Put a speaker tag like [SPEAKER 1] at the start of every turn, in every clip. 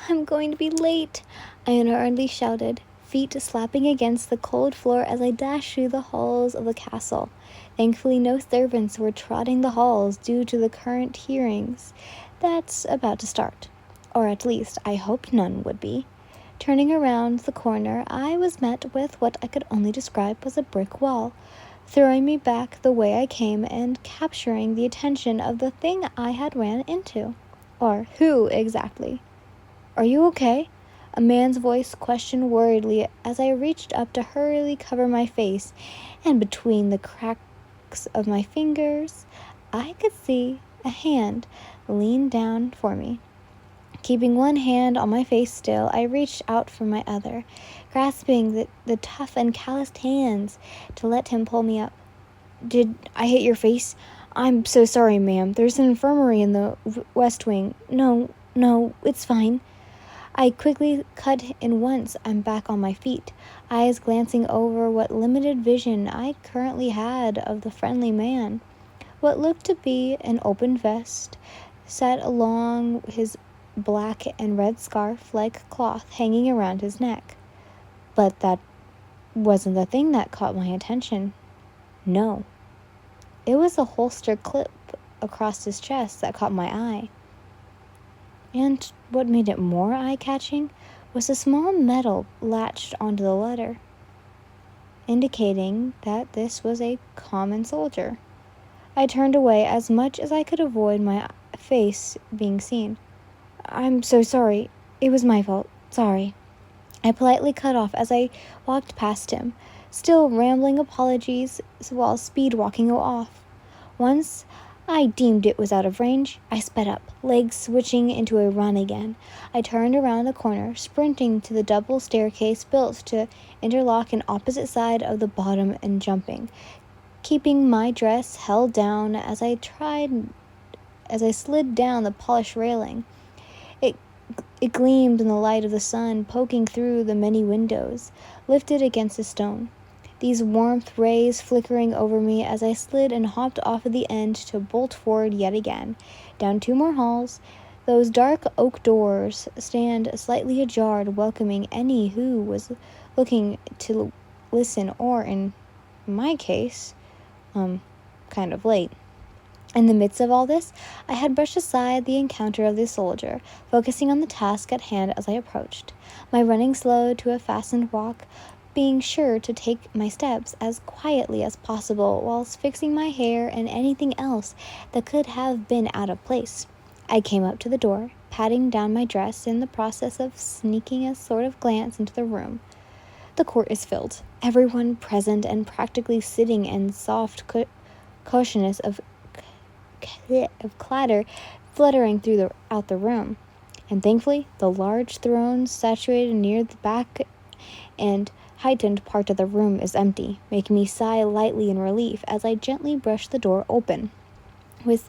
[SPEAKER 1] I'm going to be late, I unhurriedly shouted, feet slapping against the cold floor as I dashed through the halls of the castle. Thankfully, no servants were trotting the halls due to the current hearings that's about to start. Or at least, I hoped none would be. Turning around the corner, I was met with what I could only describe as a brick wall, throwing me back the way I came and capturing the attention of the thing I had ran into. Or who, exactly. "Are you okay?" A man's voice questioned worriedly as I reached up to hurriedly cover my face, and between the cracks of my fingers, I could see a hand lean down for me. Keeping one hand on my face still, I reached out for my other, grasping the tough and calloused hands to let him pull me up. "Did I hit your face? I'm so sorry, ma'am. There's an infirmary in the West Wing." No, it's fine." I quickly cut in once I'm back on my feet, eyes glancing over what limited vision I currently had of the friendly man. What looked to be an open vest sat along his black and red scarf-like cloth hanging around his neck. But that wasn't the thing that caught my attention. No. It was a holster clip across his chest that caught my eye. And what made it more eye-catching was a small medal latched onto the letter, indicating that this was a common soldier. I turned away as much as I could avoid my face being seen. "I'm so sorry. It was my fault. Sorry," I politely cut off as I walked past him, still rambling apologies while speed walking off. Once I deemed it was out of range, I sped up, legs switching into a run again. I turned around the corner, sprinting to the double staircase built to interlock an opposite side of the bottom and jumping, keeping my dress held down as I slid down the polished railing. It gleamed in the light of the sun, poking through the many windows, lifted against the stone. These warmth rays flickering over me as I slid and hopped off of the end to bolt forward yet again, down 2 more halls. Those dark oak doors stand slightly ajar, welcoming any who was looking to listen, or in my case, kind of late. In the midst of all this, I had brushed aside the encounter of the soldier, focusing on the task at hand as I approached, my running slowed to a fastened walk, being sure to take my steps as quietly as possible whilst fixing my hair and anything else that could have been out of place. I came up to the door, patting down my dress in the process of sneaking a sort of glance into the room. The court is filled, everyone present and practically sitting in soft cushionness of clatter fluttering throughout the room. And thankfully, the large throne situated near the back and heightened part of the room is empty, making me sigh lightly in relief as I gently brushed the door open. With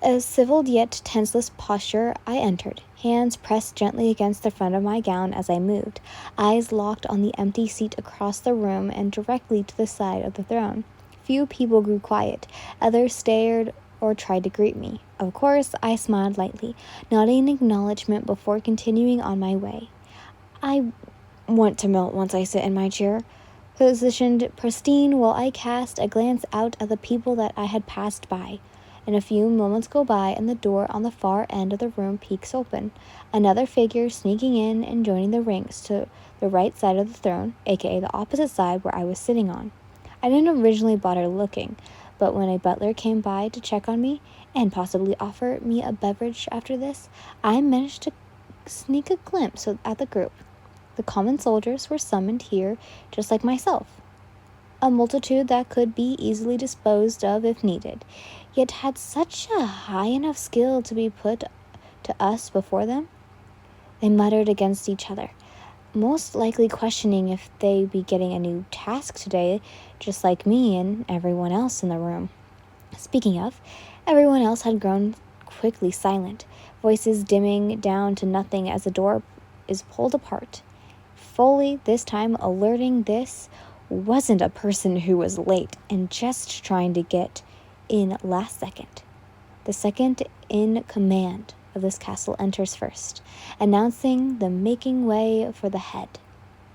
[SPEAKER 1] a civil yet tenseless posture, I entered, hands pressed gently against the front of my gown as I moved, eyes locked on the empty seat across the room and directly to the side of the throne. Few people grew quiet, others stared or tried to greet me. Of course, I smiled lightly, nodding in acknowledgement before continuing on my way. I want to melt once I sit in my chair, positioned pristine while I cast a glance out at the people that I had passed by. And a few moments go by and the door on the far end of the room peeks open, another figure sneaking in and joining the ranks to the right side of the throne, aka the opposite side where I was sitting on. I didn't originally bother looking, but when a butler came by to check on me and possibly offer me a beverage after this, I managed to sneak a glimpse at the group. The common soldiers were summoned here just like myself, a multitude that could be easily disposed of if needed, yet had such a high enough skill to be put to us before them. They muttered against each other, most likely questioning if they'd be getting a new task today, just like me and everyone else in the room. Speaking of, everyone else had grown quickly silent, voices dimming down to nothing as the door is pulled apart. Fully this time alerting this wasn't a person who was late and just trying to get in last second. The second in command of this castle enters first, announcing the making way for the head,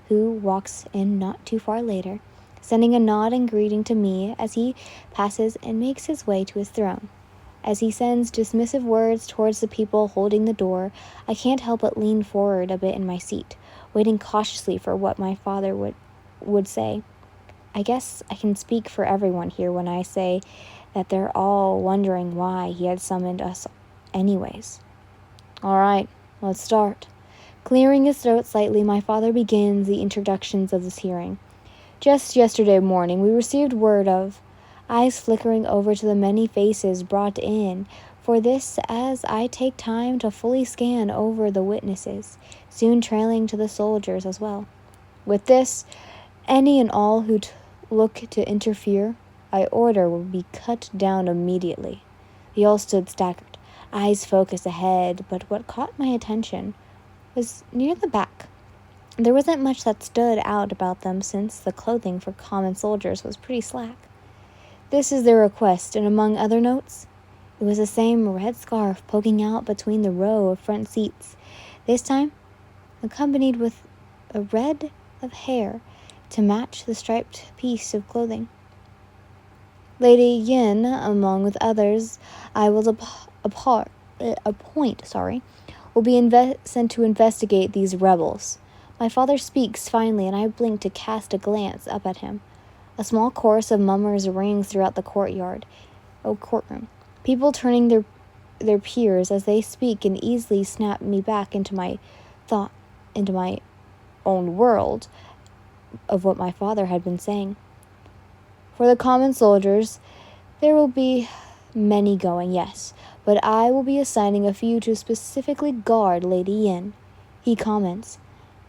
[SPEAKER 1] who walks in not too far later, sending a nod and greeting to me as he passes and makes his way to his throne. As he sends dismissive words towards the people holding the door, I can't help but lean forward a bit in my seat, waiting cautiously for what my father would say. I guess I can speak for everyone here when I say that they're all wondering why he had summoned us anyways. All right, let's start. Clearing his throat slightly, my father begins the introductions of this hearing. Just yesterday morning, we received word of, eyes flickering over to the many faces brought in for this as I take time to fully scan over the witnesses, soon trailing to the soldiers as well. With this, any and all who look to interfere, I order will be cut down immediately. They all stood staggered, eyes focused ahead, but what caught my attention was near the back. There wasn't much that stood out about them since the clothing for common soldiers was pretty slack. This is their request, and among other notes, it was the same red scarf poking out between the row of front seats, this time accompanied with a red of hair to match the striped piece of clothing. Lady Yin, among with others, I will appoint, will be sent to investigate these rebels. My father speaks finally, and I blink to cast a glance up at him. A small chorus of mummers rings throughout the courtroom. People turning their peers as they speak and easily snap me back into my own world of what my father had been saying. For the common soldiers, there will be many going, yes, but I will be assigning a few to specifically guard Lady Yin, he comments,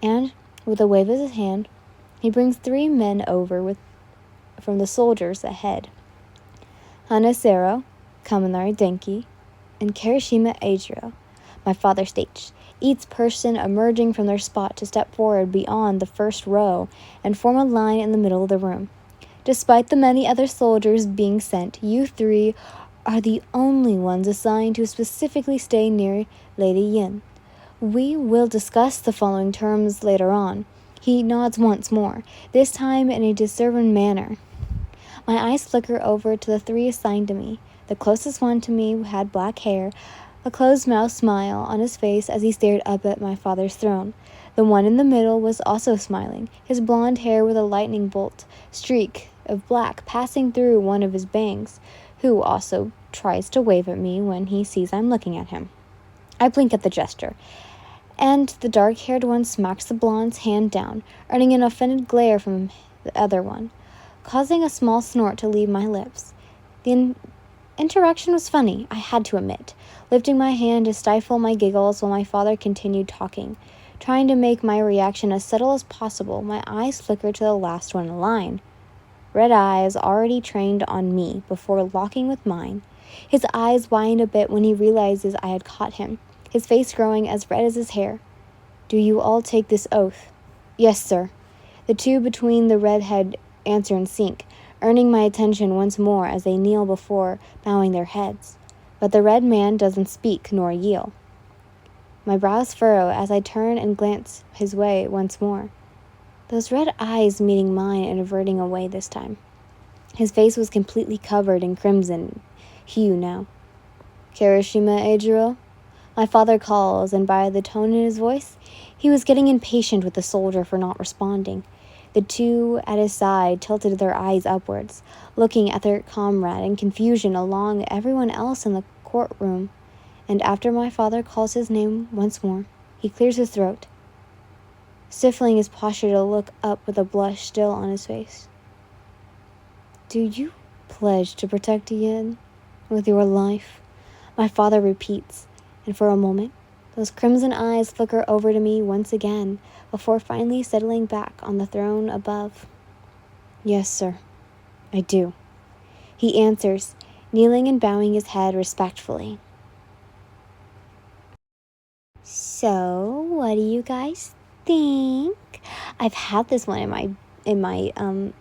[SPEAKER 1] and, with a wave of his hand, he brings 3 men over from the soldiers ahead. Hanasero, Kaminari Denki, and Kirishima Eijiro, my father states, each person emerging from their spot to step forward beyond the first row and form a line in the middle of the room. Despite the many other soldiers being sent, you 3 are the only ones assigned to specifically stay near Lady Yin. We will discuss the following terms later on. He nods once more, this time in a discerning manner. My eyes flicker over to the 3 assigned to me. The closest one to me had black hair, a closed-mouthed smile on his face as he stared up at my father's throne. The one in the middle was also smiling, his blonde hair with a lightning bolt streak of black passing through one of his bangs, who also tries to wave at me when he sees I'm looking at him. I blink at the gesture, and the dark-haired one smacks the blonde's hand down, earning an offended glare from the other one, causing a small snort to leave my lips. The interaction was funny, I had to admit, lifting my hand to stifle my giggles while my father continued talking. Trying to make my reaction as subtle as possible, my eyes flickered to the last one in line. Red eyes already trained on me before locking with mine. His eyes widened a bit when he realizes I had caught him, his face growing as red as his hair. Do you all take this oath? Yes, sir. The 2 between the redhead answer in sync, earning my attention once more as they kneel before bowing their heads. But the red man doesn't speak nor yield. My brows furrow as I turn and glance his way once more. Those red eyes meeting mine and averting away this time. His face was completely covered in crimson hue now. Kirishima Eijiro? My father calls, and by the tone in his voice, he was getting impatient with the soldier for not responding. The 2 at his side tilted their eyes upwards, looking at their comrade in confusion along everyone else in the courtroom. And after my father calls his name once more, he clears his throat, stifling his posture to look up with a blush still on his face. Do you pledge to protect Yin with your life? My father repeats, and for a moment, those crimson eyes flicker over to me once again before finally settling back on the throne above. Yes, sir, I do, he answers, kneeling and bowing his head respectfully. So, what do you guys think? I've had this one in my in my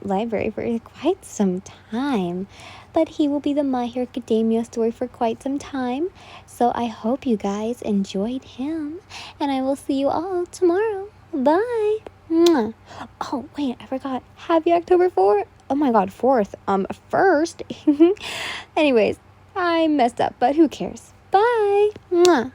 [SPEAKER 1] library for quite some time. But he will be the My Hero Academia story for quite some time. So I hope you guys enjoyed him. And I will see you all tomorrow. Bye. Mwah. Oh, wait, I forgot. Happy October 4th. Oh my god, 4th. 1st. Anyways, I messed up, but who cares? Bye. Mwah.